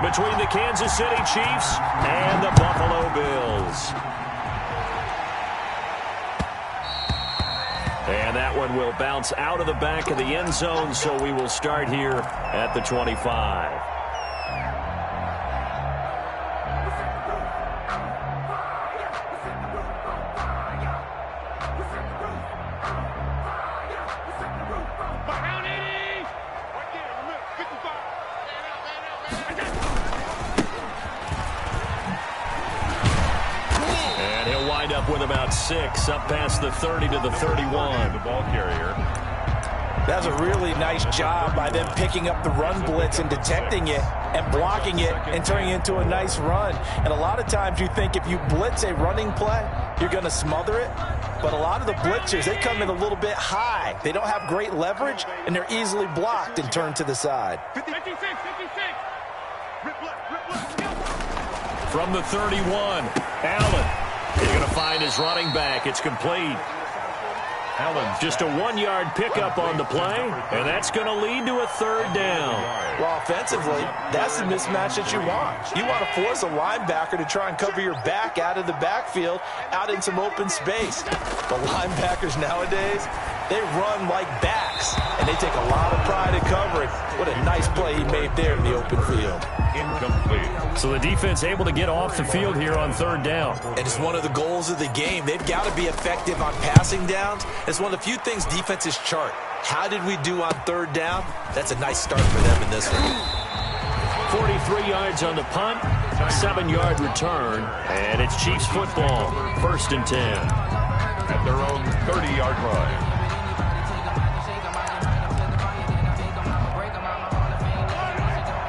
between the Kansas City Chiefs and the Buffalo Bills. And that one will bounce out of the back of the end zone, so we will start here at the 25. With about 6 up past the 30 to the 31. The ball carrier. That's a really nice job by them picking up the run blitz and detecting it and blocking it and turning it into a nice run. And a lot of times you think if you blitz a running play, you're going to smother it. But a lot of the blitzers, they come in a little bit high. They don't have great leverage, and they're easily blocked and turned to the side. 56. From the 31, Allen. He's going to find his running back. It's complete. Allen, just a 1-yard pickup on the play, and that's going to lead to a 3rd down. Well, offensively, that's the mismatch that you want. You want to force a linebacker to try and cover your back out of the backfield, out in some open space. But linebackers nowadays, they run like backs, and they take a lot of pride in covering. What a nice play he made there in the open field. Incomplete. So the defense able to get off the field here on 3rd down. And it's one of the goals of the game. They've got to be effective on passing downs. It's one of the few things defenses chart. How did we do on 3rd down? That's a nice start for them in this one. 43 yards on the punt, 7-yard return, and it's Chiefs football, 1st and 10. At their own 30-yard line.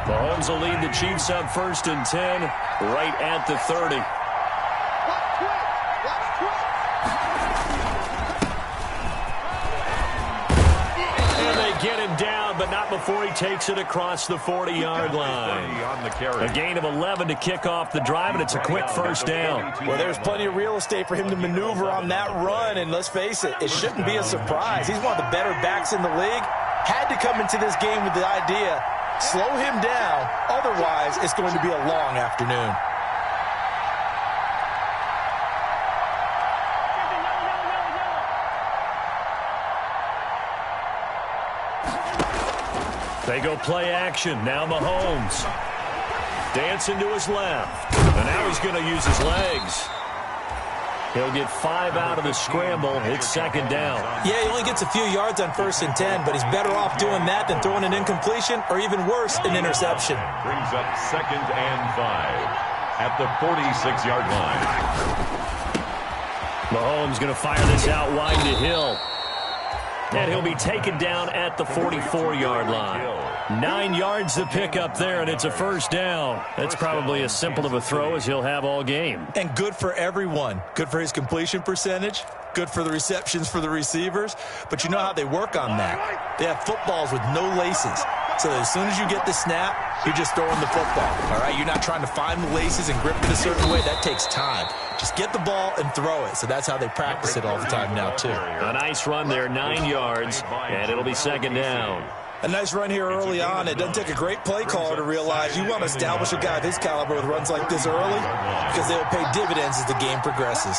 Mahomes will lead the Chiefs up 1st and 10, right at the 30. And they get him down, but not before he takes it across the 40-yard line. A gain of 11 to kick off the drive, and it's a quick 1st down. Well, there's plenty of real estate for him to maneuver on that run, and let's face it, it shouldn't be a surprise. He's one of the better backs in the league. Had to come into this game with the idea, slow him down, otherwise it's going to be a long afternoon. They go play action. Now Mahomes. Dancing to his left. And now he's going to use his legs. He'll get 5 out of the scramble. It's 2nd down. Yeah, he only gets a few yards on 1st and 10, but he's better off doing that than throwing an incompletion or even worse, an interception. Brings up 2nd and 5 at the 46-yard line. Mahomes going to fire this out wide to Hill. And he'll be taken down at the 44-yard line. 9 yards to pick up there, and it's a 1st down. That's probably as simple of a throw as he'll have all game. And good for everyone. Good for his completion percentage. Good for the receptions for the receivers. But you know how they work on that. They have footballs with no laces. So as soon as you get the snap, you're just throwing the football. All right, you're not trying to find the laces and grip it a certain way. That takes time. Just get the ball and throw it. So that's how they practice it all the time now, too. A nice run there, 9 yards, and it'll be 2nd down. A nice run here early on. It doesn't take a great play caller to realize you want to establish a guy of his caliber with runs like this early because they will pay dividends as the game progresses.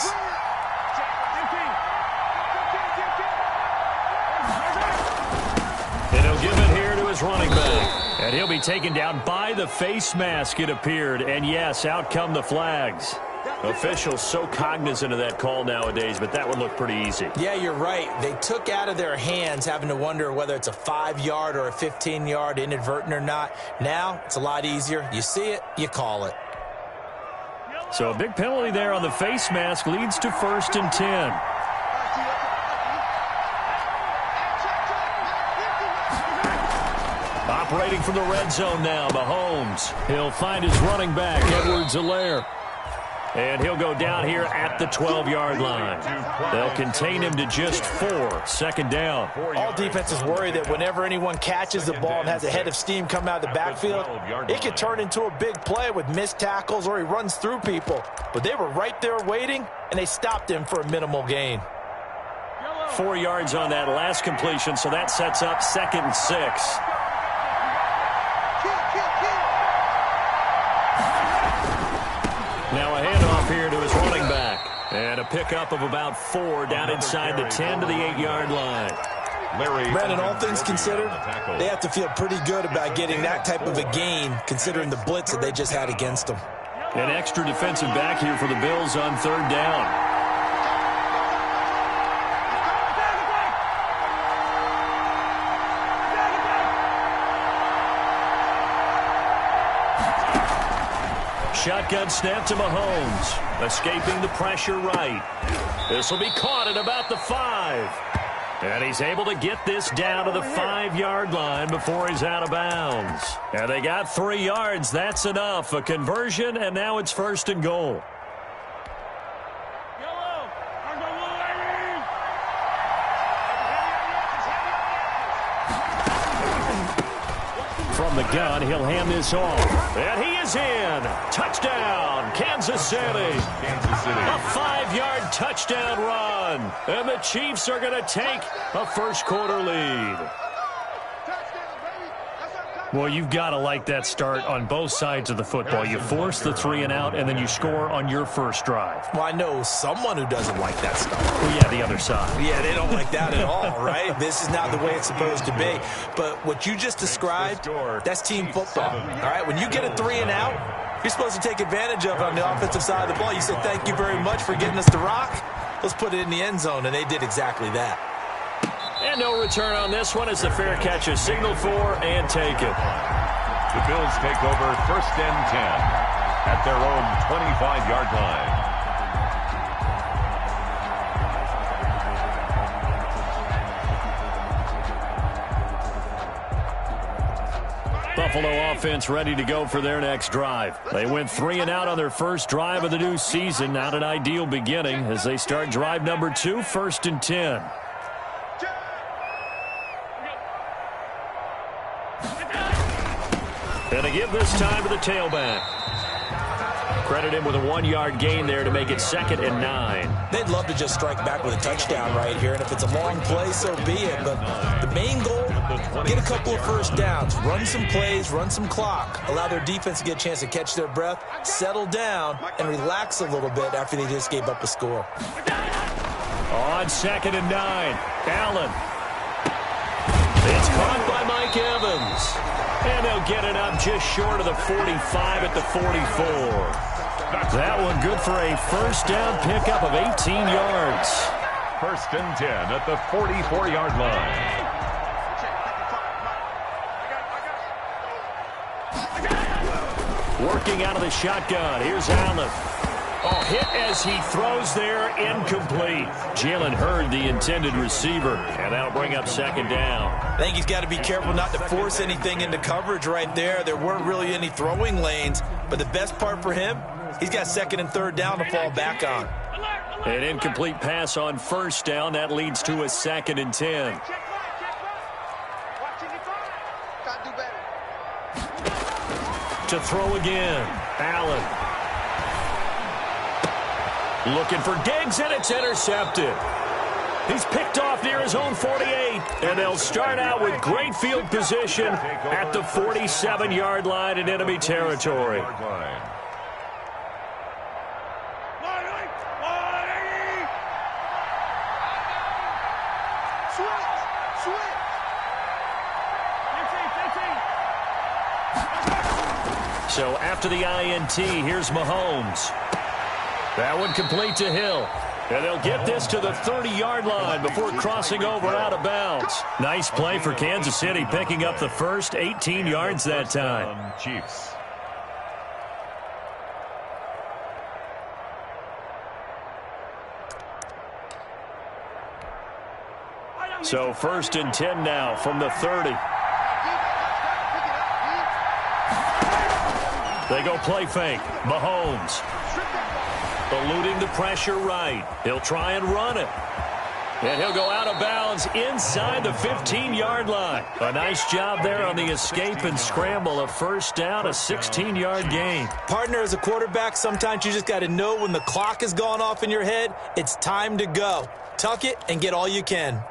And he'll give it here to his running back. And he'll be taken down by the face mask, it appeared. And, yes, out come the flags. Officials so cognizant of that call nowadays, but that would look pretty easy. Yeah, you're right. They took out of their hands having to wonder whether it's a 5-yard or a 15-yard inadvertent or not. Now it's a lot easier. You see it, you call it. So a big penalty there on the face mask leads to 1st and 10. Operating from the red zone now, Mahomes. He'll find his running back, Edwards-Helaire. And he'll go down here at the 12-yard line. They'll contain him to just 4. 2nd down. All defenses worry that whenever anyone catches the ball and has a head of steam come out of the backfield, it could turn into a big play with missed tackles or he runs through people. But they were right there waiting, and they stopped him for a minimal gain. 4 yards on that last completion, so that sets up 2nd and 6. Now a handoff here to his running back. And a pickup of about 4 down inside the 10 to the 8-yard line. Brandon, all things considered, they have to feel pretty good about getting that type of a gain considering the blitz that they just had against them. An extra defensive back here for the Bills on 3rd down. Shotgun snap to Mahomes. Escaping the pressure right. This will be caught at about the 5. And he's able to get this down to the 5-yard line before he's out of bounds. And they got 3 yards. That's enough. A conversion, and now it's 1st and goal. From the gun, he'll hand this off. And he is in. Touchdown, Kansas City. A 5-yard touchdown run. And the Chiefs are going to take a first-quarter lead. Well, you've got to like that start on both sides of the football. You force the 3 and out, and then you score on your first drive. Well, I know someone who doesn't like that stuff. Well, yeah, the other side. Yeah, they don't like that at all, right? This is not the way it's supposed to be. But what you just described, that's team football, all right? When you get a 3 and out, you're supposed to take advantage of it on the offensive side of the ball. You say, thank you very much for getting us to rock. Let's put it in the end zone, and they did exactly that. And no return on this one as the fair catch is signaled for and taken. The Bills take over 1st and 10 at their own 25-yard line. Buffalo offense ready to go for their next drive. They went 3 and out on their first drive of the new season. Not an ideal beginning as they start drive number 2, 1st and 10. And a give this time to the tailback. Credit him with a 1-yard gain there to make it 2nd and 9. They'd love to just strike back with a touchdown right here, and if it's a long play, so be it. But the main goal, get a couple of first downs, run some plays, run some clock, allow their defense to get a chance to catch their breath, settle down, and relax a little bit after they just gave up a score. On 2nd and 9, Allen. It's caught by Mike Evans. And they'll get it up just short of the 45 at the 44. That one good for a first down pickup of 18 yards. 1st and 10 at the 44-yard line. Working out of the shotgun. Here's Allen. Oh, hit as he throws there, incomplete. Jalen Hurd, the intended receiver, and that'll bring up 2nd down. I think he's got to be careful not to force anything into coverage right there. There weren't really any throwing lanes, but the best part for him, he's got 2nd and 3rd down to fall back on. An incomplete pass on 1st down. That leads to a 2nd and 10. To throw again, Allen. Looking for Diggs, and it's intercepted. He's picked off near his own 48, and they'll start out with great field position at the 47-yard line in enemy territory. So after the INT, here's Mahomes. That one complete to Hill. And they'll get this to the 30-yard line before crossing over out of bounds. Nice play for Kansas City, picking up the first 18 yards that time. Chiefs. So 1st and 10 now from the 30. They go play fake. Mahomes. Eluding the pressure right. He'll try and run it. And he'll go out of bounds inside the 15-yard line. A nice job there on the escape and scramble. A 1st down, a 16-yard gain. Partner, as a quarterback, sometimes you just got to know when the clock has gone off in your head, it's time to go. Tuck it and get all you can.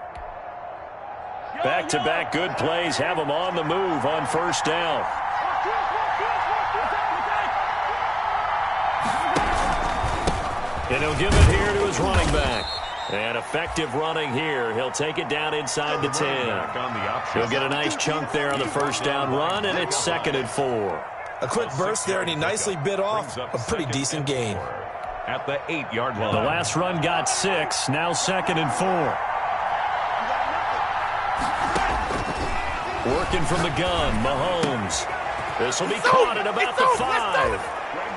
Back-to-back good plays have them on the move on 1st down. And he'll give it here to his running back. And effective running here. He'll take it down inside the 10. He'll get a nice chunk there on the first down run, and it's 2nd and 4. A quick burst there, and he nicely bit off a pretty decent gain. At the 8-yard line. The last run got 6. Now 2nd and 4. Working from the gun, Mahomes. This will be caught at about the 5.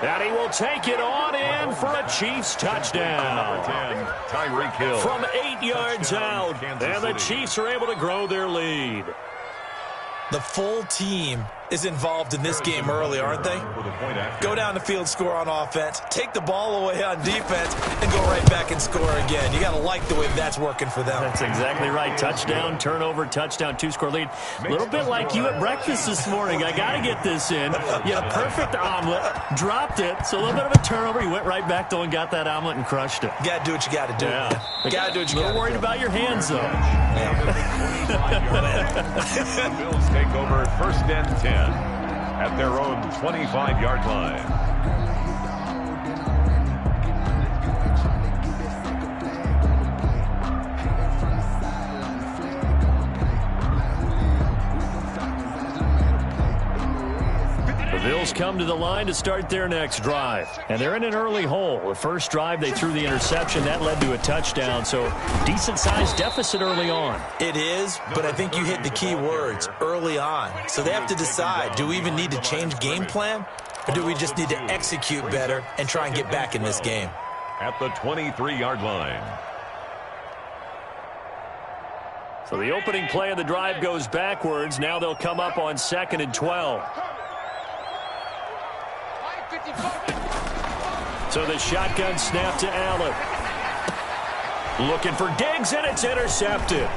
And he will take it on in for a Chiefs touchdown. Tyreek Hill. From 8 yards out. And the Chiefs are able to grow their lead. The full team is involved in this game early, aren't they? Go down the field, score on offense, take the ball away on defense, and go right back and score again. You got to like the way that's working for them. That's exactly right. Touchdown, turnover, touchdown, 2-score lead. A little bit like you at breakfast this morning. I got to get this in. You had a perfect omelet, dropped it, so a little bit of a turnover. You went right back, though, and got that omelet and crushed it. You got to do what you got to do. Yeah. You got to do what you got to do. A little worried about your hands, though. The Bills take over 1st and 10 at their own 25-yard line. The Bills come to the line to start their next drive. And they're in an early hole. The first drive, they threw the interception. That led to a touchdown. So decent-sized deficit early on. It is, but I think you hit the key words, early on. So they have to decide, do we even need to change game plan? Or do we just need to execute better and try and get back in this game? At the 23-yard line. So the opening play of the drive goes backwards. Now they'll come up on 2nd and 12. So the shotgun snap to Allen. Looking for Diggs, and it's intercepted.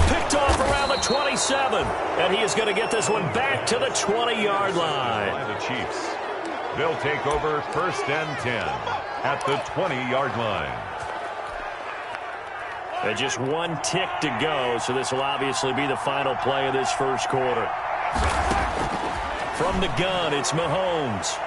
Picked off around the 27. And he is going to get this one back to the 20-yard line. By the Chiefs. They'll take over 1st and 10 at the 20-yard line. And just one tick to go, so this will obviously be the final play of this first quarter. From the gun, it's Mahomes.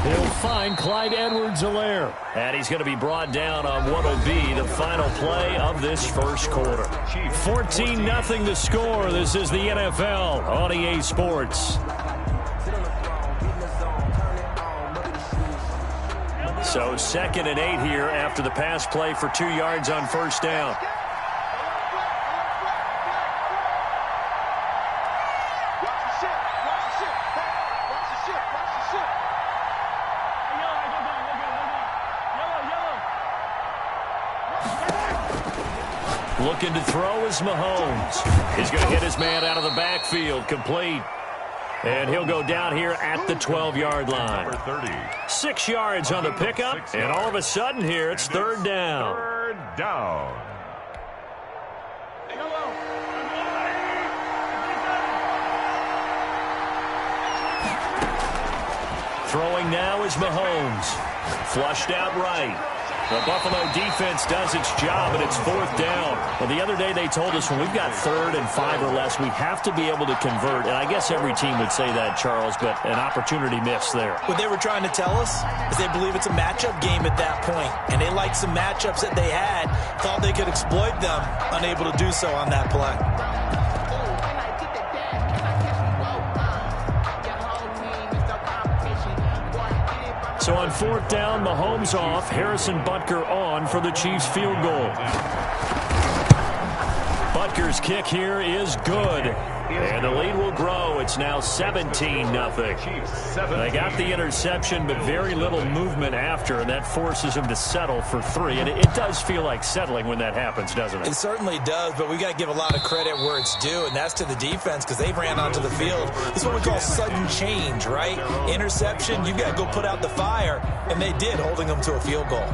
He'll find Clyde Edwards-Helaire. And he's going to be brought down on what will be the final play of this first quarter. 14-0 the score. This is the NFL on EA Sports. So 2nd and 8 here after the pass play for 2 yards on first down. Looking to throw is Mahomes. He's going to hit his man out of the backfield, complete. And he'll go down here at the 12-yard line. 6 yards on the pickup, and all of a sudden here it's 3rd down. 3rd down. Throwing now is Mahomes. Flushed out right. The Buffalo defense does its job, and it's 4th down. Well, the other day they told us when we've got 3rd and 5 or less, we have to be able to convert. And I guess every team would say that, Charles, but an opportunity missed there. What they were trying to tell us is they believe it's a matchup game at that point. And they liked some matchups that they had, thought they could exploit them, unable to do so on that play. So on 4th down, Mahomes off, Harrison Butker on for the Chiefs field goal. Butker's kick here is good. And the lead will grow. It's now 17-0. They got the interception, but very little movement after, and that forces them to settle for 3. And it does feel like settling when that happens, doesn't it? It certainly does, but we got to give a lot of credit where it's due, and that's to the defense because they ran onto the field. This is what we call sudden change, right? Interception, you got to go put out the fire, and they did, holding them to a field goal.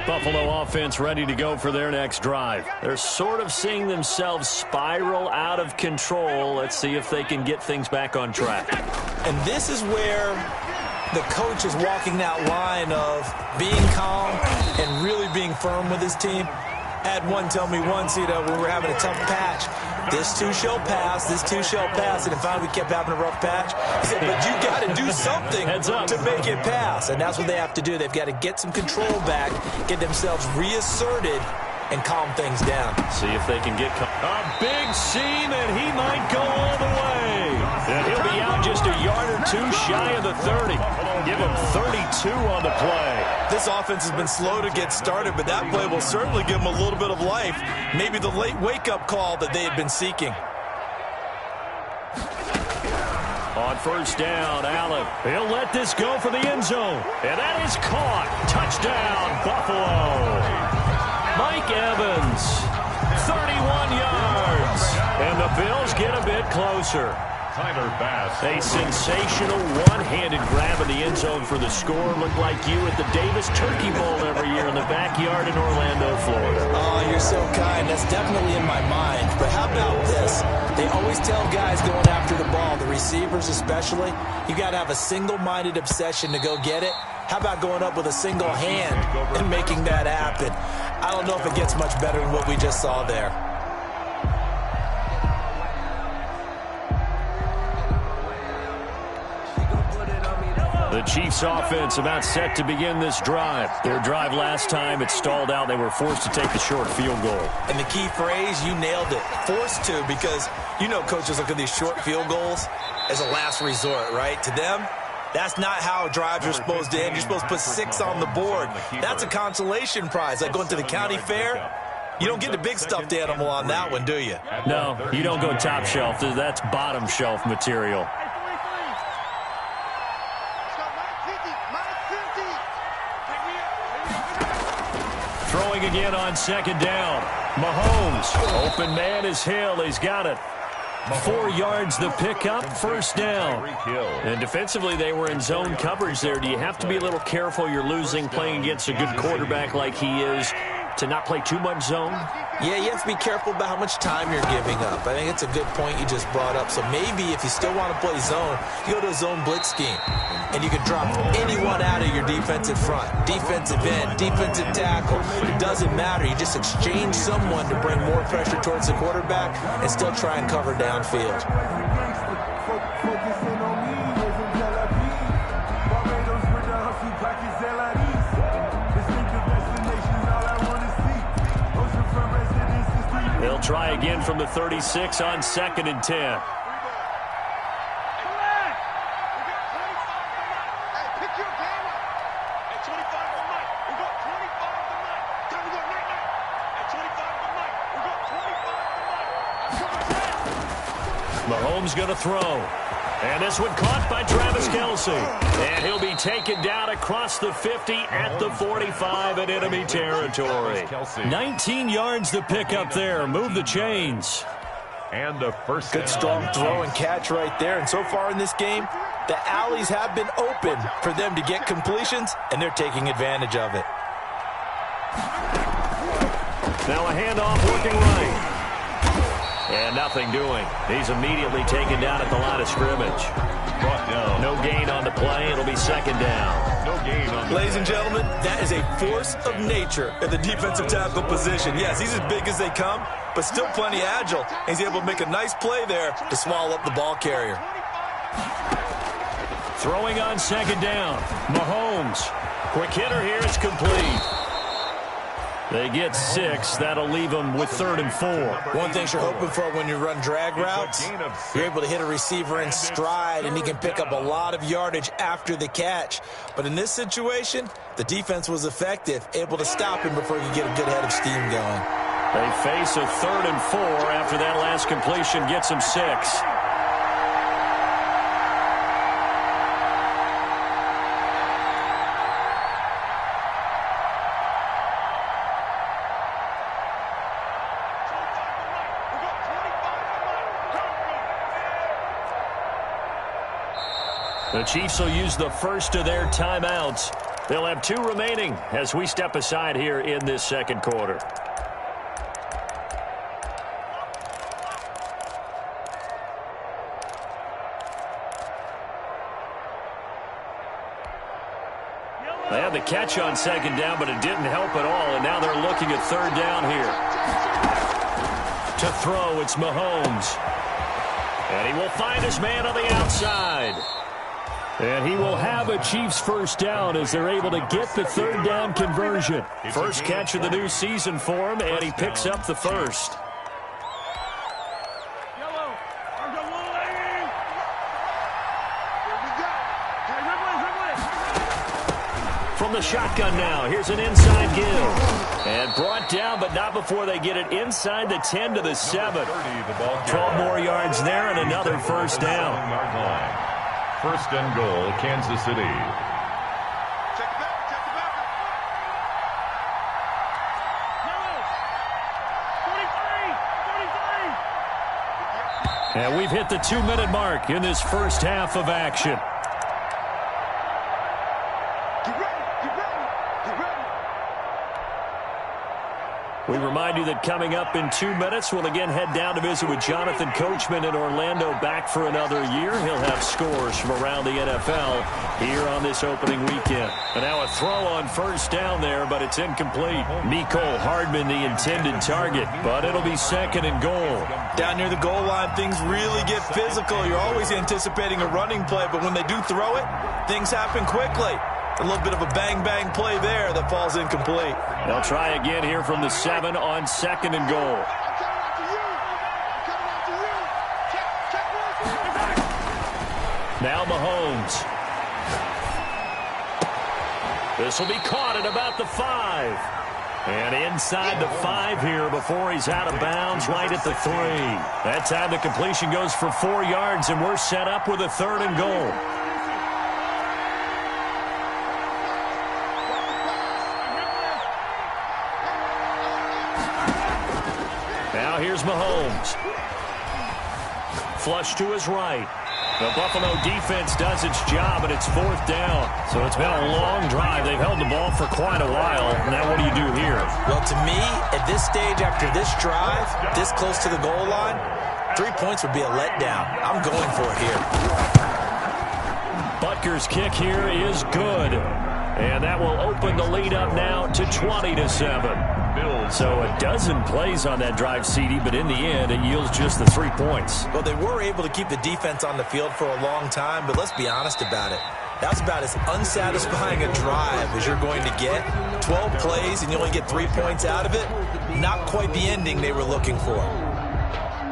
Buffalo offense ready to go for their next drive. They're sort of seeing themselves spiral out of control. Let's see if they can get things back on track. And this is where the coach is walking that line of being calm and really being firm with his team. Had one tell me once, when we were having a tough patch, this too shall pass, this too shall pass. And then finally we kept having a rough patch. He said, but you got to do something to make it pass. And that's what they have to do. They've got to get some control back, get themselves reasserted, and calm things down. See if they can get a big seam, and he might go all the way. And he'll be out just a yard or two shy of the 30. Give him 32 on the play. This offense has been slow to get started, but that play will certainly give them a little bit of life. Maybe the late wake-up call that they had been seeking. On first down, Allen. He'll let this go for the end zone. And that is caught. Touchdown, Buffalo. Mike Evans, 31 yards. And the Bills get a bit closer. Tyler Bass. A sensational one-handed grab in the end zone for the score. Looked like you at the Davis Turkey Bowl every year in the backyard in Orlando, Florida. Oh, you're so kind. That's definitely in my mind. But how about this? They always tell guys going after the ball, the receivers especially, you got to have a single-minded obsession to go get it. How about going up with a single hand and making that happen? I don't know if it gets much better than what we just saw there. The Chiefs offense about set to begin this drive. Their drive last time, it stalled out. They were forced to take the short field goal. And the key phrase, you nailed it. Forced to, because you know coaches look at these short field goals as a last resort, right? To them, that's not how drives are supposed to end. You're supposed to put 6 on the board. That's a consolation prize, like going to the county fair. You don't get the big stuffed animal on that one, do you? No, you don't go top shelf. That's bottom shelf material. Throwing again on second down. Mahomes. Open man is Hill. He's got it. 4 yards the pickup, first down. And defensively, they were in zone coverage there. Do you have to be a little careful? You're losing playing against a good quarterback like he is to not play too much zone? Yeah, you have to be careful about how much time you're giving up. I think it's a good point you just brought up. So maybe if you still want to play zone, you go to a zone blitz scheme. And you can drop anyone out of your defensive front. Defensive end, defensive tackle. It doesn't matter. You just exchange someone to bring more pressure towards the quarterback and still try and cover downfield. They'll try again from the 36 on 2nd and 10. Mahomes going to throw. And this one caught by Travis Kelce. And he'll be taken down across the 50 at the 45 in enemy territory. 19 yards to pick up there. Move the chains. And the first good strong throw and catch right there. And so far in this game, the alleys have been open for them to get completions, and they're taking advantage of it. Now a handoff working right. And nothing doing. He's immediately taken down at the line of scrimmage. Brought down. No gain on the play. It'll be second down. No gain on the Ladies and gentlemen, that is a force of nature at the defensive tackle position. Yes, he's as big as they come, but still plenty agile. He's able to make a nice play there to swallow up the ball carrier. Throwing on second down. Mahomes. Quick hitter here. It's complete. They get 6. That'll leave them with 3rd and 4. One thing you're hoping for when you run drag routes, you're able to hit a receiver in stride, and he can pick up a lot of yardage after the catch. But in this situation, the defense was effective, able to stop him before he could get a good head of steam going. They face a 3rd and 4 after that last completion gets them 6. The Chiefs will use the first of their timeouts. They'll have 2 remaining as we step aside here in this second quarter. They had the catch on second down, but it didn't help at all, and now they're looking at 3rd down here. To throw, it's Mahomes. And he will find his man on the outside. And he will have a Chiefs first down as they're able to get the third down conversion. First catch of the new season for him, and he picks up the first. From the shotgun now, here's an inside give. And brought down, but not before they get it inside the 10 to the 7. 12 more yards there and another first down. First and goal, Kansas City. And we've hit the 2-minute mark in this first half of action. We remind you that coming up in 2 minutes, we'll again head down to visit with Jonathan Coachman in Orlando, back for another year. He'll have scores from around the NFL here on this opening weekend. And now a throw on first down there, but it's incomplete. Mecole Hardman, the intended target, but it'll be second and goal. Down near the goal line, things really get physical. You're always anticipating a running play, but when they do throw it, things happen quickly. A little bit of a bang-bang play there that falls incomplete. They'll try again here from the 7 on second and goal. Now Mahomes. This will be caught at about the 5. And inside the 5 here before he's out of bounds right at the 3. That time the completion goes for 4 yards, and we're set up with a third and goal. Now here's Mahomes. Flush to his right. The Buffalo defense does its job, and it's fourth down. So it's been a long drive. They've held the ball for quite a while. Now what do you do here? Well, to me, at this stage after this drive, this close to the goal line, 3 points would be a letdown. I'm going for it here. Butker's kick here is good. And that will open the lead up now to 20-7. So a dozen plays on that drive, CD, but in the end, it yields just the 3 points. Well, they were able to keep the defense on the field for a long time, but let's be honest about it. That's about as unsatisfying a drive as you're going to get. 12 plays and you only get 3 points out of it. Not quite the ending they were looking for.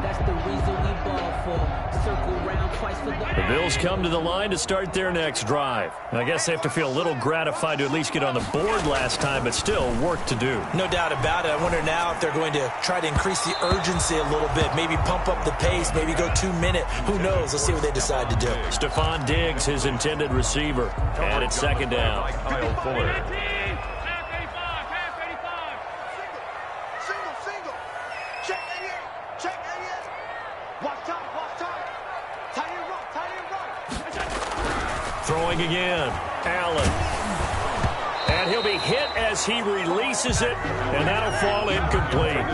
That's the reason we ball for. Circle round twice for the Bills come to the line to start their next drive. I guess they have to feel a little gratified to at least get on the board last time, but still work to do. No doubt about it. I wonder now if they're going to try to increase the urgency a little bit, maybe pump up the pace, maybe go 2 minute. Who knows? Let's see what they decide to do. Stephon Diggs, his intended receiver, and it's second down. Kyle Fuller. Throwing again, Allen. And he'll be hit as he releases it, and that'll fall incomplete.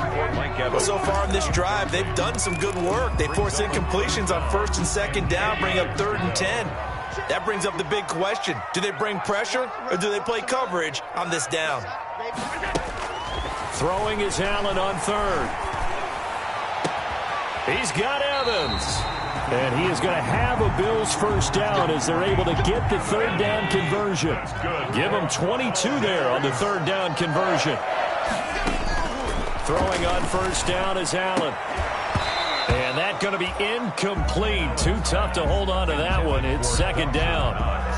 Well, so far in this drive, they've done some good work. They force incompletions on first and second down, bring up 3rd and 10. That brings up the big question. Do they bring pressure, or do they play coverage on this down? Throwing is Allen on 3rd. He's got Evans. And he is going to have a Bills first down as they're able to get the 3rd down conversion. Give them 22 there on the 3rd down conversion. Throwing on first down is Allen. And that's going to be incomplete. Too tough to hold on to that one. It's second down.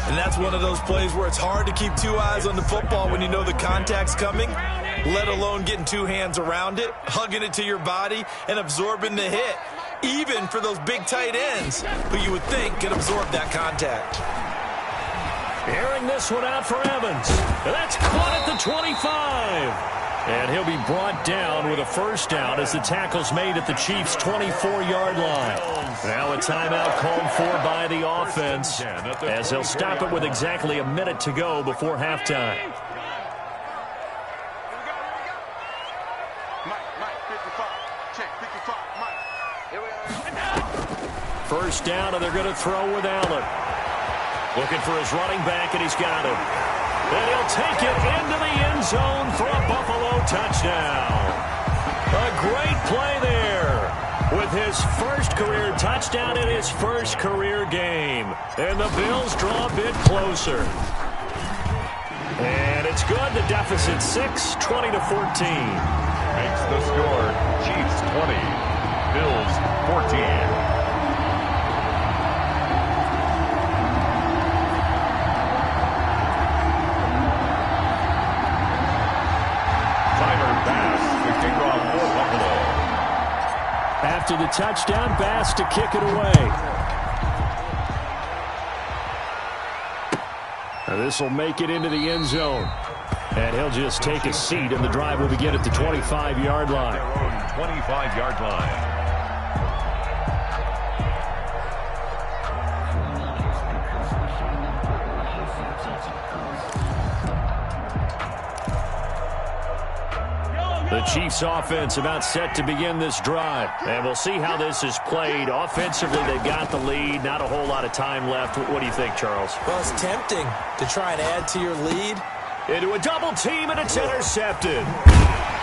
And that's one of those plays where it's hard to keep 2 eyes on the football when you know the contact's coming, let alone getting 2 hands around it, hugging it to your body, and absorbing the hit. Even for those big tight ends who you would think could absorb that contact. Airing this one out for Evans. That's caught at the 25. And he'll be brought down with a first down as the tackle's made at the Chiefs' 24-yard line. Now a timeout called for by the offense as they'll stop it with exactly a minute to go before halftime. First down, and they're going to throw with Allen. Looking for his running back, and he's got him. And he'll take it into the end zone for a Buffalo touchdown. A great play there with his first career touchdown in his first career game. And the Bills draw a bit closer. And it's good. The deficit 6, 20-14. Makes the score Chiefs 20, Bills 14. After the touchdown, Bass to kick it away. This will make it into the end zone. And he'll just take a seat, and the drive will begin at the 25-yard line. 25-yard line. The Chiefs offense about set to begin this drive. And we'll see how this is played. Offensively, they've got the lead. Not a whole lot of time left. What do you think, Charles? Well, it's tempting to try and add to your lead. Into a double team, and it's intercepted.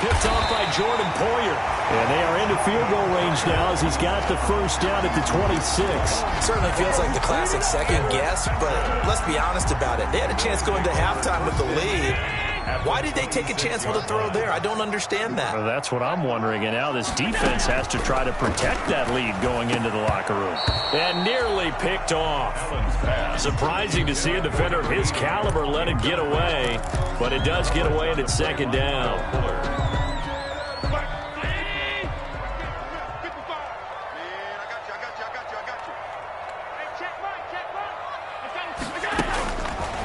Picked off by Jordan Poyer. And they are into field goal range now as he's got the first down at the 26. Certainly feels like the classic second guess, but let's be honest about it. They had a chance going to halftime with the lead. Why did they take a chance with a throw there? I don't understand that. Well, that's what I'm wondering. And now this defense has to try to protect that lead going into the locker room. And nearly picked off. Surprising to see a defender of his caliber let it get away. But it does get away, and it's second down.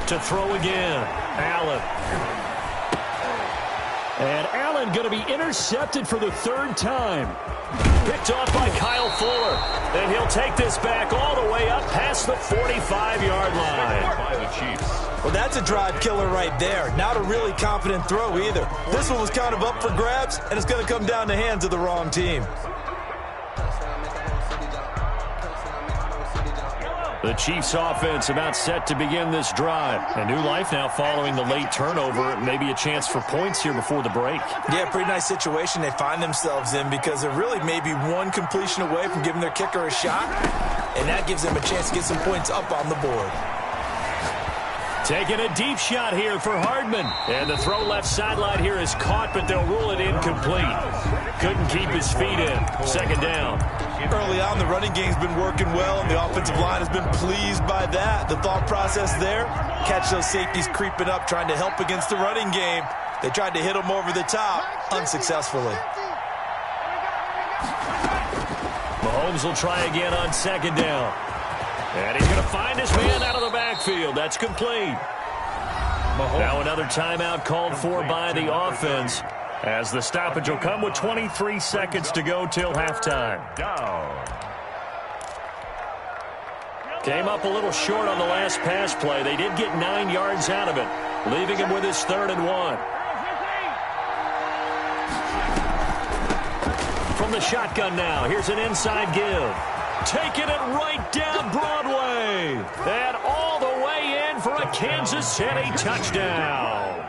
To throw again, Allen. And Allen going to be intercepted for the third time. Picked off by Kyle Fuller. And he'll take this back all the way up past the 45-yard line. By the Chiefs. Well, that's a drive killer right there. Not a really confident throw either. This one was kind of up for grabs, and it's going to come down the hands of the wrong team. The Chiefs offense about set to begin this drive. A new life now following the late turnover. Maybe a chance for points here before the break. Yeah, pretty nice situation they find themselves in because they're really maybe one completion away from giving their kicker a shot. And that gives them a chance to get some points up on the board. Taking a deep shot here for Hardman. And the throw left sideline here is caught, but they'll rule it incomplete. Couldn't keep his feet in. Second down. Early on, the running game's been working well, and the offensive line has been pleased by that. The thought process there, catch those safeties creeping up, trying to help against the running game. They tried to hit them over the top, unsuccessfully. Mahomes will try again on second down. And he's going to find his man out of the backfield. That's complete. Now another timeout called for by the offense, as the stoppage will come with 23 seconds to go till halftime. Came up a little short on the last pass play. They did get 9 yards out of it, leaving him with his 3rd and 1. From the shotgun now, here's an inside give. Taking it right down Broadway. And all the way in for a Kansas City touchdown.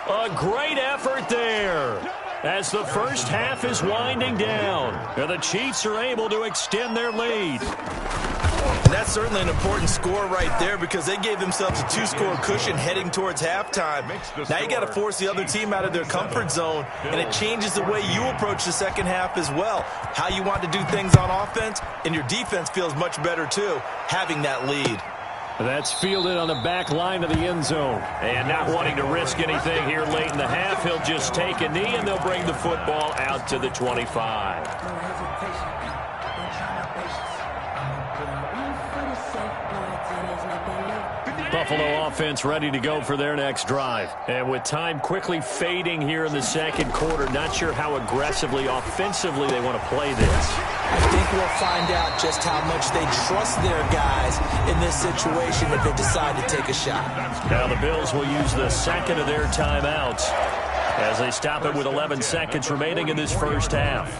A great effort there as the first half is winding down. And the Chiefs are able to extend their lead. And that's certainly an important score right there because they gave themselves a 2-score cushion heading towards halftime. Now you got to force the other team out of their comfort zone, and it changes the way you approach the second half as well. How you want to do things on offense, and your defense feels much better too, having that lead. That's fielded on the back line of the end zone. And not wanting to risk anything here late in the half, he'll just take a knee, and they'll bring the football out to the 25. Buffalo offense ready to go for their next drive. And with time quickly fading here in the second quarter, not sure how aggressively, offensively they want to play this. I think we'll find out just how much they trust their guys in this situation if they decide to take a shot. Now the Bills will use the second of their timeouts as they stop it with 11 seconds remaining in this first half.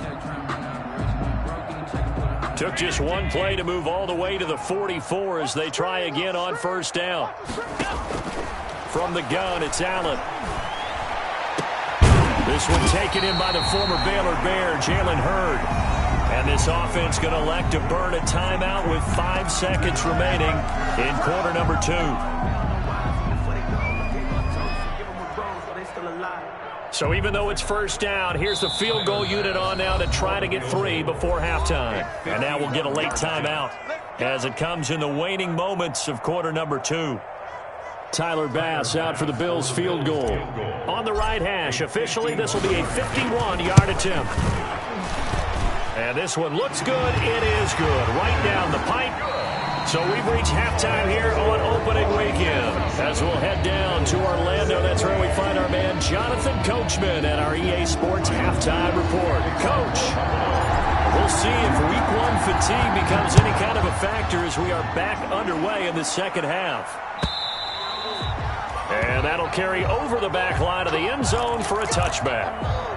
Took just one play to move all the way to the 44 as they try again on first down. From the gun, it's Allen. This one taken in by the former Baylor Bear, Jalen Hurd. And this offense going to elect to burn a timeout with 5 seconds remaining in quarter number 2. So even though it's first down, here's the field goal unit on now to try to get 3 before halftime. And now we'll get a late timeout as it comes in the waning moments of quarter number 2. Tyler Bass out for the Bills field goal. On the right hash, officially this will be a 51-yard attempt. And this one looks good. It is good. Right down the pipe. So we've reached halftime here on opening weekend. As we'll head down to Orlando, that's where we find our man Jonathan Coachman at our EA Sports Halftime Report. Coach, we'll see if Week 1 fatigue becomes any kind of a factor as we are back underway in the second half. And that'll carry over the back line of the end zone for a touchback.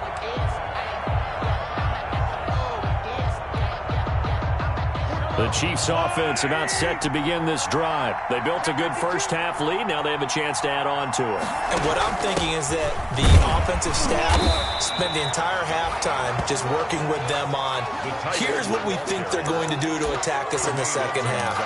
The Chiefs offense about set to begin this drive. They built a good first half lead. Now they have a chance to add on to it. And what I'm thinking is that the offensive staff spent the entire halftime just working with them on, here's what we think they're going to do to attack us in the second half.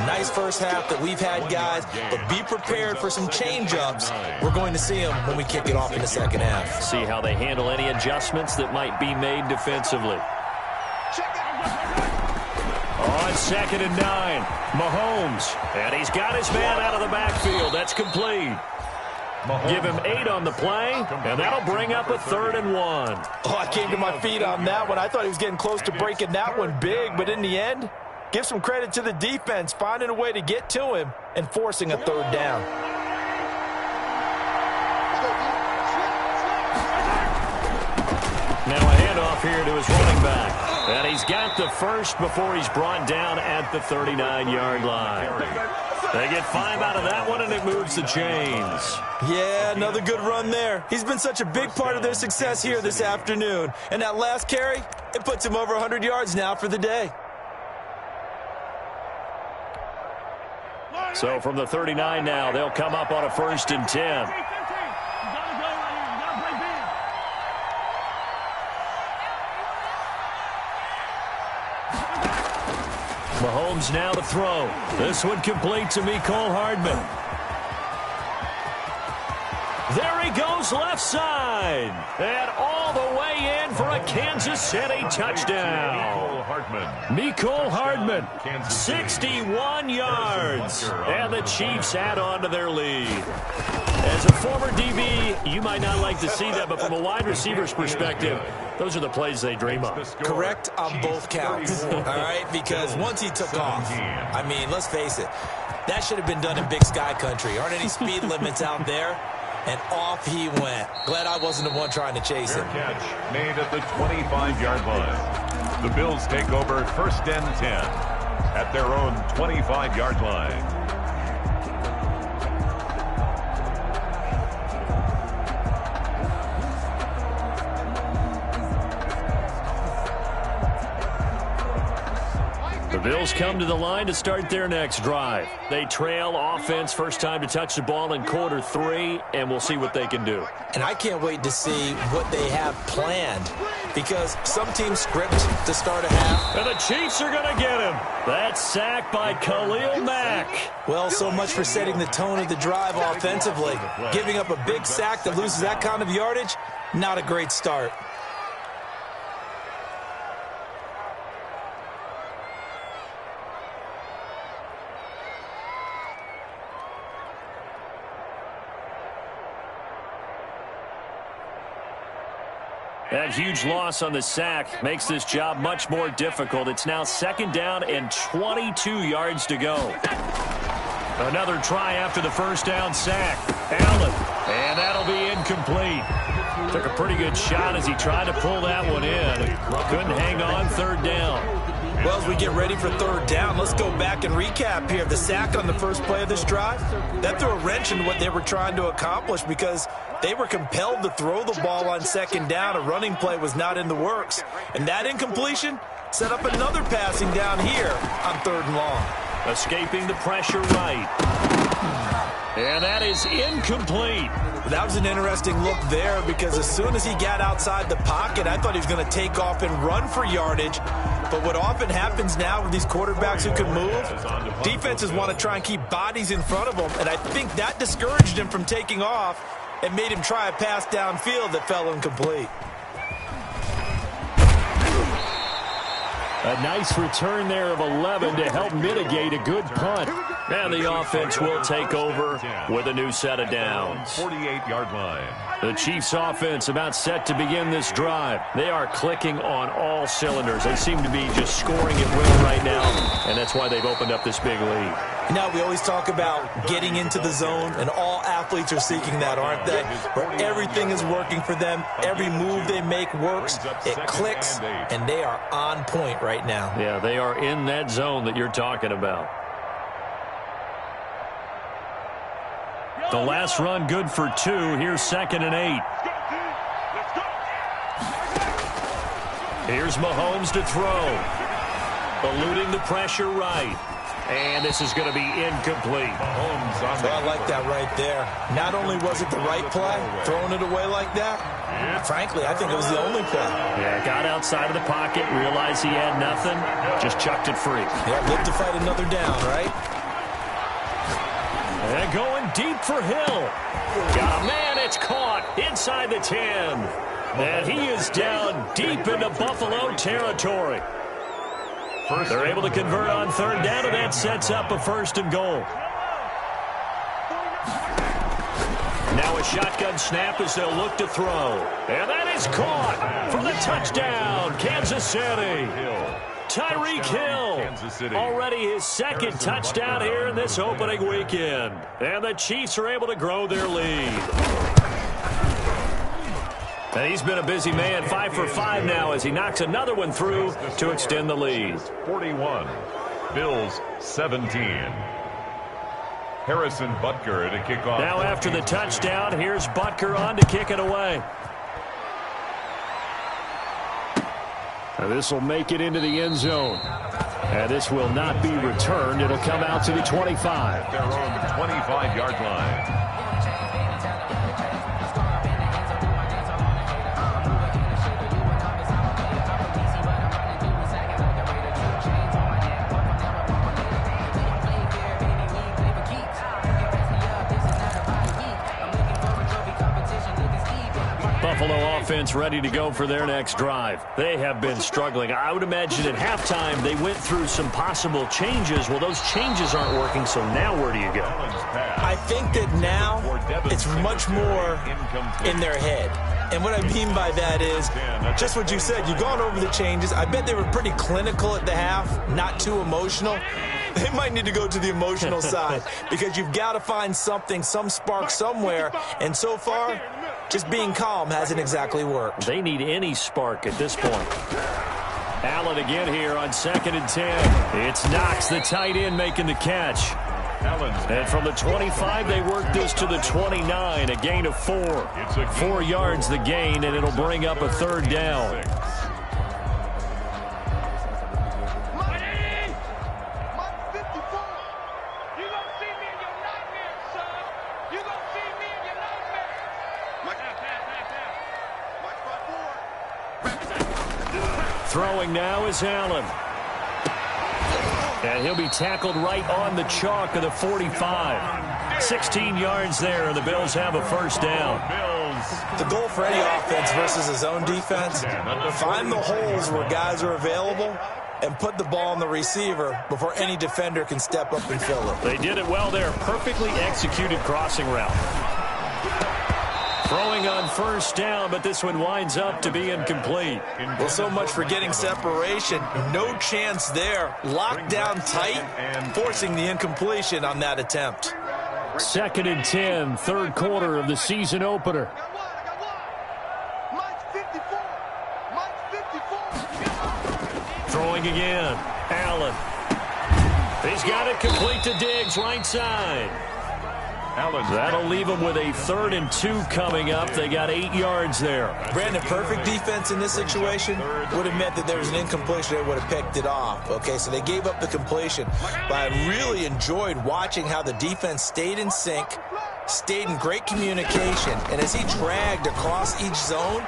Nice first half that we've had, guys, but be prepared for some change-ups. We're going to see them when we kick it off in the second half. See how they handle any adjustments that might be made defensively. On 2nd and 9, Mahomes. And he's got his man out of the backfield. That's complete. Give him 8 on the play, and that'll bring up a 3rd and 1. Oh, I came to my feet on that one. I thought he was getting close to breaking that one big, but in the end, give some credit to the defense, finding a way to get to him and forcing a 3rd down. Now a handoff here to his running back. And he's got the first before he's brought down at the 39-yard line. They get 5 out of that one, and it moves the chains. Yeah, another good run there. He's been such a big part of their success here this afternoon. And that last carry, it puts him over 100 yards now for the day. So from the 39 now, they'll come up on a 1st and 10. Mahomes now to throw. This one complete to Mecole Hardman. There he goes left side. And all the way in for a Kansas City touchdown. Mecole Hardman, 61 yards. And the Chiefs add on to their lead. As a former DB, you might not like to see that, but from a wide receiver's perspective, those are the plays they dream of. Correct on both counts, all right? Because once he took off, I mean, let's face it, that should have been done in Big Sky country. Aren't any speed limits out there? And off he went. Glad I wasn't the one trying to chase him. Catch made at the 25-yard line. The Bills take over 1st and 10 at their own 25-yard line. The Bills come to the line to start their next drive. They trail offense, first time to touch the ball in quarter 3, and we'll see what they can do. And I can't wait to see what they have planned, because some teams script to start a half. And the Chiefs are going to get him. That sack by Khalil Mack. Well, so much for setting the tone of the drive offensively. Giving up a big sack that loses that kind of yardage, not a great start. That huge loss on the sack makes this job much more difficult. It's now 2nd down and 22 yards to go. Another try after the first down sack. Allen, and that'll be incomplete. Took a pretty good shot as he tried to pull that one in. Couldn't hang on 3rd down. Well, as we get ready for 3rd down, let's go back and recap here. The sack on the first play of this drive, that threw a wrench in what they were trying to accomplish because they were compelled to throw the ball on 2nd down. A running play was not in the works. And that incompletion set up another passing down here on 3rd and long. Escaping the pressure right. And that is incomplete. That was an interesting look there because as soon as he got outside the pocket, I thought he was going to take off and run for yardage. But what often happens now with these quarterbacks who can move, defenses want to try and keep bodies in front of them, and I think that discouraged him from taking off and made him try a pass downfield that fell incomplete. A nice return there of 11 to help mitigate a good punt. And the offense will take over with a new set of downs. 48-yard line. The Chiefs offense about set to begin this drive. They are clicking on all cylinders. They seem to be just scoring at will right now, and that's why they've opened up this big lead. Now, we always talk about getting into the zone, and all athletes are seeking that, aren't they? Where everything is working for them. Every move they make works. It clicks, and they are on point right now. Yeah, they are in that zone that you're talking about. The last run good for 2. Here's 2nd and 8. Here's Mahomes to throw. Eluding the pressure right. And this is going to be incomplete. So I like that right there. Not only was it the right play, throwing it away like that, frankly, I think it was the only play. Yeah, got outside of the pocket, realized he had nothing, just chucked it free. Yeah, live to fight another down, right? And going deep for Hill. Got a man, it's caught inside the 10. And he is down deep into Buffalo territory. They're able to convert on 3rd down, and that sets up a 1st and goal. Now a shotgun snap as they'll look to throw. And that is caught for the touchdown, Kansas City. Tyreek Hill, already his 2nd touchdown here in this opening weekend. And the Chiefs are able to grow their lead. And he's been a busy man, 5 for 5 now as he knocks another one through to extend the lead. 41, Bills 17. Harrison Butker to kick off. Now after the touchdown, here's Butker on to kick it away. And this will make it into the end zone. And this will not be returned. It'll come out to the 25. Their own 25-yard line. Buffalo offense ready to go for their next drive. They have been struggling. I would imagine at halftime they went through some possible changes. Well, those changes aren't working, so now where do you go? I think that now it's much more in their head. And what I mean by that is just what you said. You've gone over the changes. I bet they were pretty clinical at the half, not too emotional. They might need to go to the emotional side because you've got to find something, some spark somewhere. And so far, just being calm hasn't exactly worked. They need any spark at this point. Allen again here on 2nd and 10. It's Knox, the tight end, making the catch. And from the 25, they work this to the 29, a gain of 4. 4 yards the gain, and it'll bring up a 3rd down. Throwing now is Allen. And he'll be tackled right on the chalk of the 45. 16 yards there, and the Bills have a 1st down. The goal for any offense versus his own defense, find the holes where guys are available and put the ball on the receiver before any defender can step up and fill it. They did it well there. Perfectly executed crossing route. Throwing on 1st down, but this one winds up to be incomplete. Well, so much for getting separation. No chance there. Locked down tight, forcing the incompletion on that attempt. 2nd and 10, 3rd quarter of the season opener. Throwing again. Allen. He's got it complete to Diggs, right side. That'll leave them with a 3rd and 2 coming up. They got 8 yards there. Brandon, perfect defense in this situation would have meant that there was an incompletion. They would have picked it off. Okay, so they gave up the completion. But I really enjoyed watching how the defense stayed in sync, stayed in great communication, and as he dragged across each zone,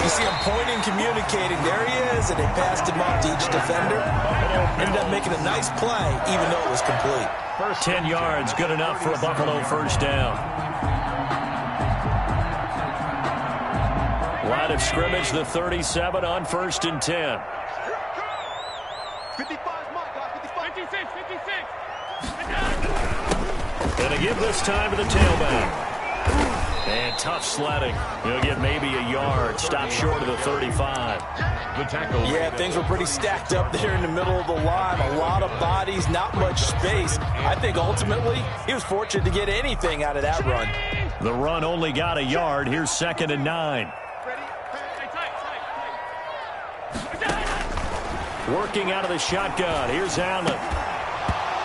you see him pointing, communicating. There he is, and they passed him off to each defender. Ended up making a nice play, even though it was complete. 10 yards, good enough for a Buffalo first down. Line of scrimmage, the 37 on 1st and 10. 55, 56. Gonna give this time to the tailback. And tough sledding. He'll get maybe a yard. Stop short of the 35. The tackle. Yeah, things were pretty stacked up there in the middle of the line. A lot of bodies, not much space. I think ultimately he was fortunate to get anything out of that run. The run only got a yard. Here's 2nd and 9. Working out of the shotgun. Here's Allen.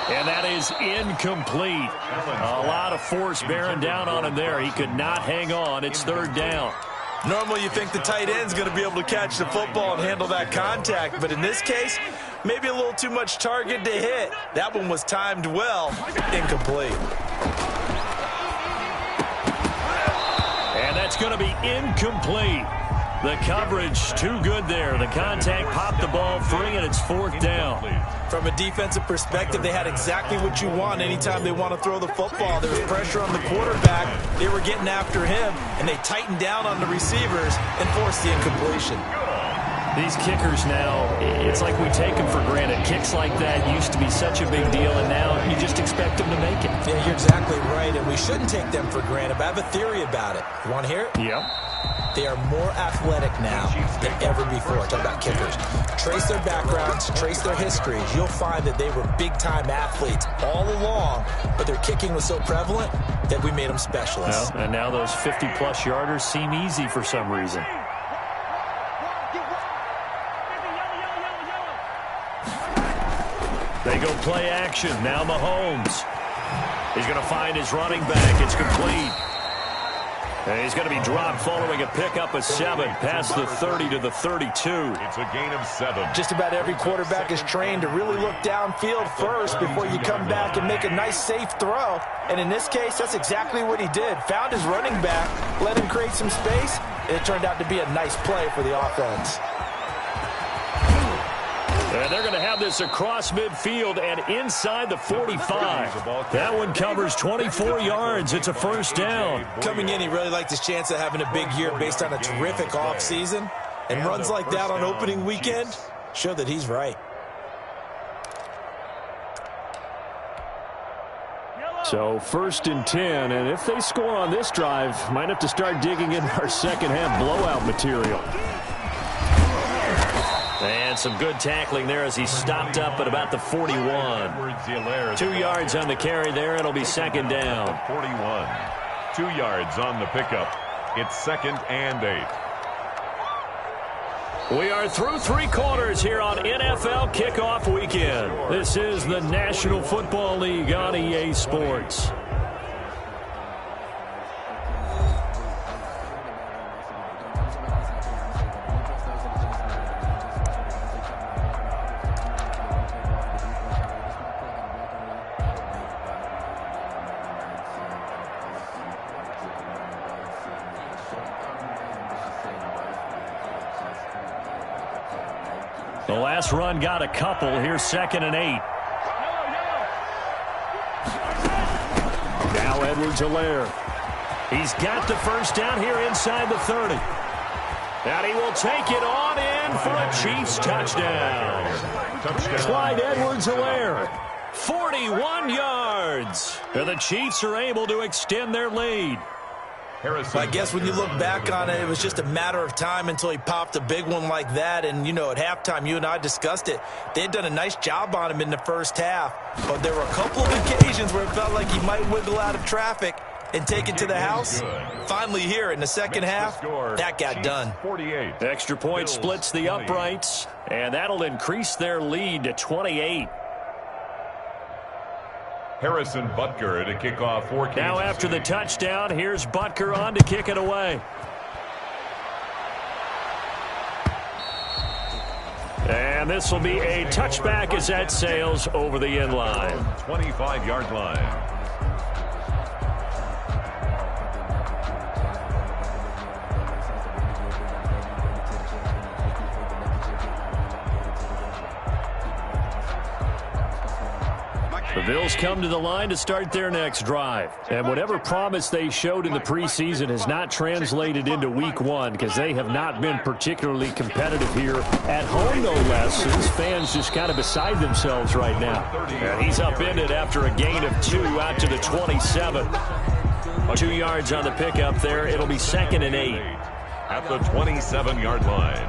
And that is incomplete. A lot of force bearing down on him there. He could not hang on. It's 3rd down. Normally you think the tight end's going to be able to catch the football and handle that contact, but in this case, maybe a little too much target to hit. That one was timed well. Incomplete. And that's going to be incomplete. The coverage too good there. The contact popped the ball free, and it's 4th down. From a defensive perspective, they had exactly what you want anytime they want to throw the football. There was pressure on the quarterback. They were getting after him, and they tightened down on the receivers and forced the incompletion. These kickers now, it's like we take them for granted. Kicks like that used to be such a big deal, and now you just expect them to make it. Yeah, you're exactly right, and we shouldn't take them for granted. But I have a theory about it. You want to hear it? Yep. They are more athletic now than ever before. Talk about kickers. Trace their backgrounds, trace their histories. You'll find that they were big-time athletes all along, but their kicking was so prevalent that we made them specialists. Well, and now those 50-plus yarders seem easy for some reason. They go play action. Now Mahomes. He's going to find his running back. It's complete. And he's going to be dropped following a pickup of 7 past the 30 to the 32. It's a gain of 7. Just about every quarterback is trained to really look downfield first before you come back and make a nice, safe throw. And in this case, that's exactly what he did. Found his running back, let him create some space, and it turned out to be a nice play for the offense. And they're going to have this across midfield and inside the 45. That one covers 24 yards. It's a first down. Coming in, he really liked his chance of having a big year based on a terrific offseason. And runs like that on opening weekend show that he's right. So 1st and 10, and if they score on this drive, might have to start digging in our second-half blowout material. And some good tackling there as he stopped up at about the 41. 2 yards on the carry there. It'll be 2nd down. 41. 2 yards on the pickup. It's 2nd and 8. We are through 3 quarters here on NFL Kickoff Weekend. This is the National Football League on EA Sports. The last run got a couple. Here's 2nd and 8. Now Edwards-Helaire. He's got the first down here inside the 30. And he will take it on in for a Chiefs touchdown. Clyde Edwards-Helaire, 41 yards. And the Chiefs are able to extend their lead. I guess when you look back on it, it was just a matter of time until he popped a big one like that. And, you know, at halftime, you and I discussed it. They had done a nice job on him in the first half. But there were a couple of occasions where it felt like he might wiggle out of traffic and take it to the house. Finally here in the second half, that got done. 48. Extra point splits the uprights, and that'll increase their lead to 28. Harrison Butker to kick off for Kansas Now after City. the touchdown, here's Butker on to kick it away. And this will be a touchback as that sails over the end line. 25-yard line. The Bills come to the line to start their next drive. And whatever promise they showed in the preseason has not translated into week one because they have not been particularly competitive here at home, no less. His fans just kind of beside themselves right now. And he's upended after a gain of 2 out to the 27. 2 yards on the pickup there. It'll be 2nd and 8. At the 27-yard line.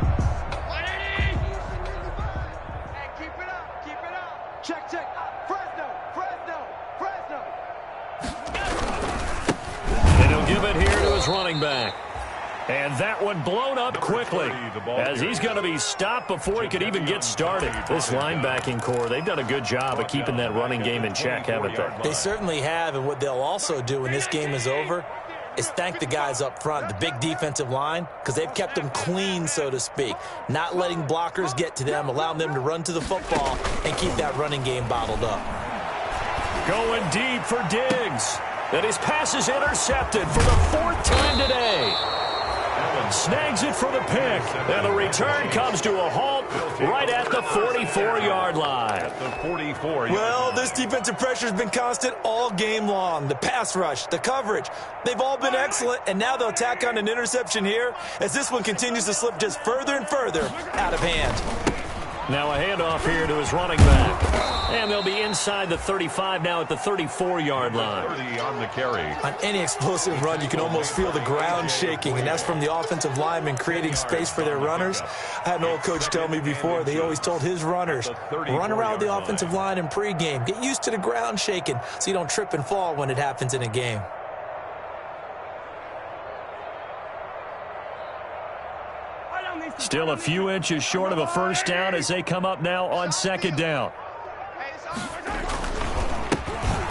Check, check. And he'll give it here to his running back. And that one blown up quickly as he's going to be stopped before he could even get started. This linebacking core, they've done a good job of keeping that running game in check, haven't they? They certainly have, and what they'll also do when this game is over is thank the guys up front, the big defensive line, because they've kept them clean, so to speak, not letting blockers get to them, allowing them to run to the football and keep that running game bottled up. Going deep for Diggs. And his pass is intercepted for the 4th time today. Snags it for the pick. And the return comes to a halt right at the 44-yard line. Well, this defensive pressure has been constant all game long. The pass rush, the coverage, they've all been excellent, and now they'll tack on an interception here as this one continues to slip just further and further out of hand. Now a handoff here to his running back. And they'll be inside the 35 now at the 34-yard line. 30 on the carry. On any explosive run, you can almost feel the ground shaking, and that's from the offensive linemen creating space for their runners. I had an old coach tell me before, they always told his runners, run around the offensive line in pregame. Get used to the ground shaking so you don't trip and fall when it happens in a game. Still a few inches short of a first down as they come up now on 2nd down.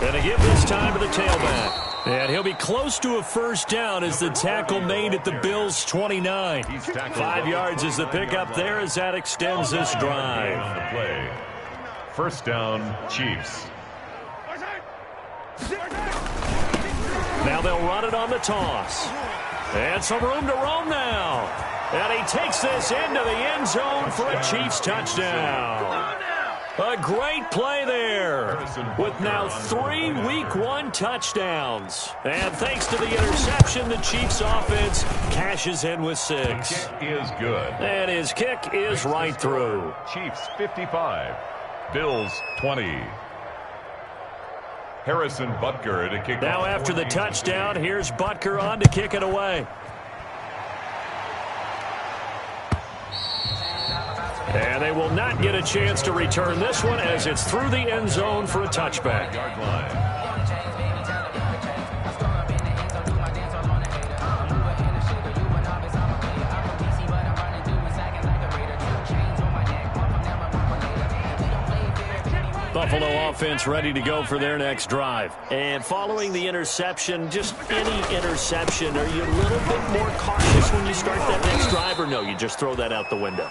And a give this time to the tailback. And he'll be close to a first down as the tackle made at the Bills' 29. 5 yards is the pickup there as that extends this drive. On the play. First down, Chiefs. Now they'll run it on the toss. And some room to roam now. And he takes this into the end zone for a Chiefs touchdown. A great play there with now 3 Week 1 touchdowns. And thanks to the interception, the Chiefs offense cashes in with 6. Kick is good. And his kick is right through. Chiefs 55, Bills 20. Harrison Butker to kick Now off. after the touchdown, here's Butker on to kick it away. And they will not get a chance to return this one as it's through the end zone for a touchback. Yard line. Buffalo offense ready to go for their next drive. And following the interception, just any interception, are you a little bit more cautious when you start that next drive, or no, you just throw that out the window?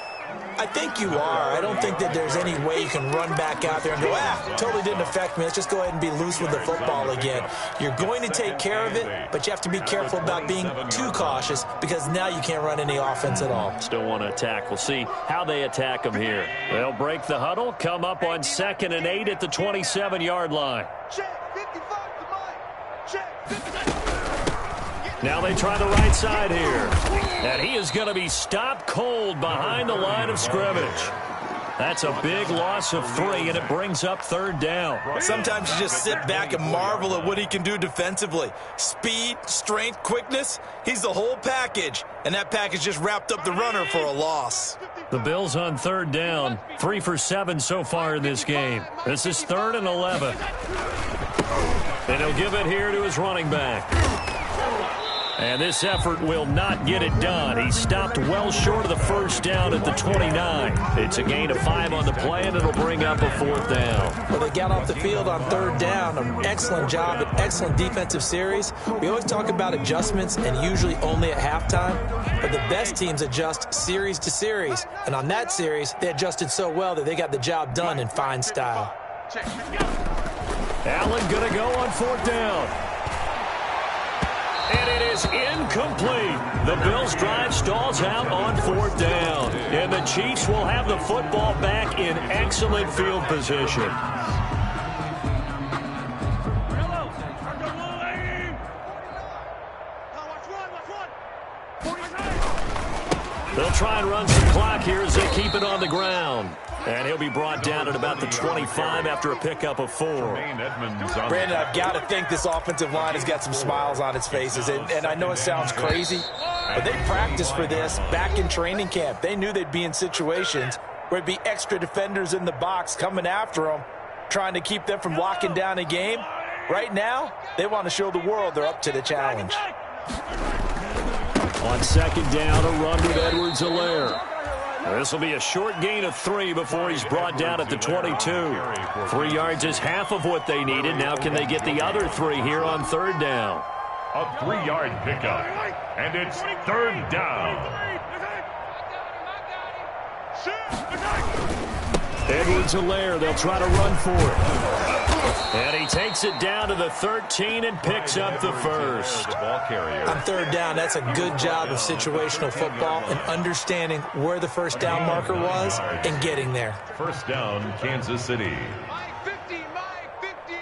I think you are. I don't think that there's any way you can run back out there and go, totally didn't affect me. Let's just go ahead and be loose with the football again. You're going to take care of it, but you have to be careful about being too cautious because now you can't run any offense at all. Still want to attack. We'll see how they attack them here. They'll break the huddle, come up on 2nd and 8 at the 27-yard line. Check, 55 to mine. Check, 55. Now they try the right side here. And he is going to be stopped cold behind the line of scrimmage. That's a big loss of 3, and it brings up 3rd down. Sometimes you just sit back and marvel at what he can do defensively. Speed, strength, quickness, he's the whole package. And that package just wrapped up the runner for a loss. The Bills on 3rd down, 3 for 7 so far in this game. This is 3rd and 11. And he'll give it here to his running back. And this effort will not get it done. He stopped well short of the first down at the 29. It's a gain of 5 on the play, and it'll bring up a 4th down. Well, they got off the field on 3rd down. An excellent job, an excellent defensive series. We always talk about adjustments, and usually only at halftime. But the best teams adjust series to series. And on that series, they adjusted so well that they got the job done in fine style. Allen going to go on 4th down. And it is incomplete. The Bills' drive stalls out on 4th down. And the Chiefs will have the football back in excellent field position. They'll try and run some clock here as they keep it on the ground. And he'll be brought down at about the 25 after a pickup of 4. Brandon, I've got to think this offensive line has got some smiles on its faces. And I know it sounds crazy, but they practiced for this back in training camp. They knew they'd be in situations where there'd be extra defenders in the box coming after them, trying to keep them from locking down a game. Right now, they want to show the world they're up to the challenge. On 2nd down, a run with Edwards-Helaire. This will be a short gain of 3 before he's brought down at the 22. 3 yards is half of what they needed. Now can they get the other 3 here on 3rd down? A 3-yard pickup, and it's 3rd down. Edwards-Helaire, they'll try to run for it. And he takes it down to the 13 and picks up the first. On 3rd down, that's a good job of situational football and understanding where the first down marker was and getting there. 1st down, Kansas City. Mike 50, Mike 50.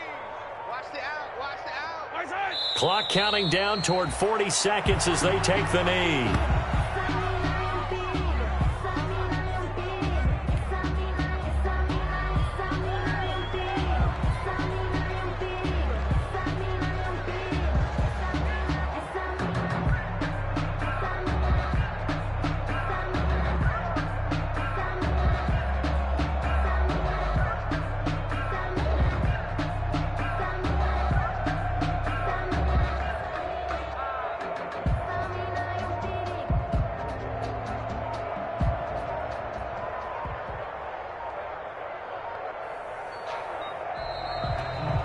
Watch the out, watch the out. Clock counting down toward 40 seconds as they take the knee.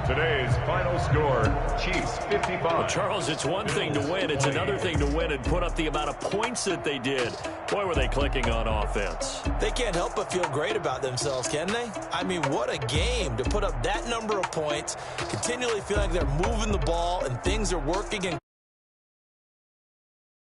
Today's final score, Chiefs 55. Well, Charles, it's one thing to win. It's another thing to win and put up the amount of points that they did. Boy, were they clicking on offense. They can't help but feel great about themselves, can they? I mean, what a game to put up that number of points, continually feeling like they're moving the ball and things are working and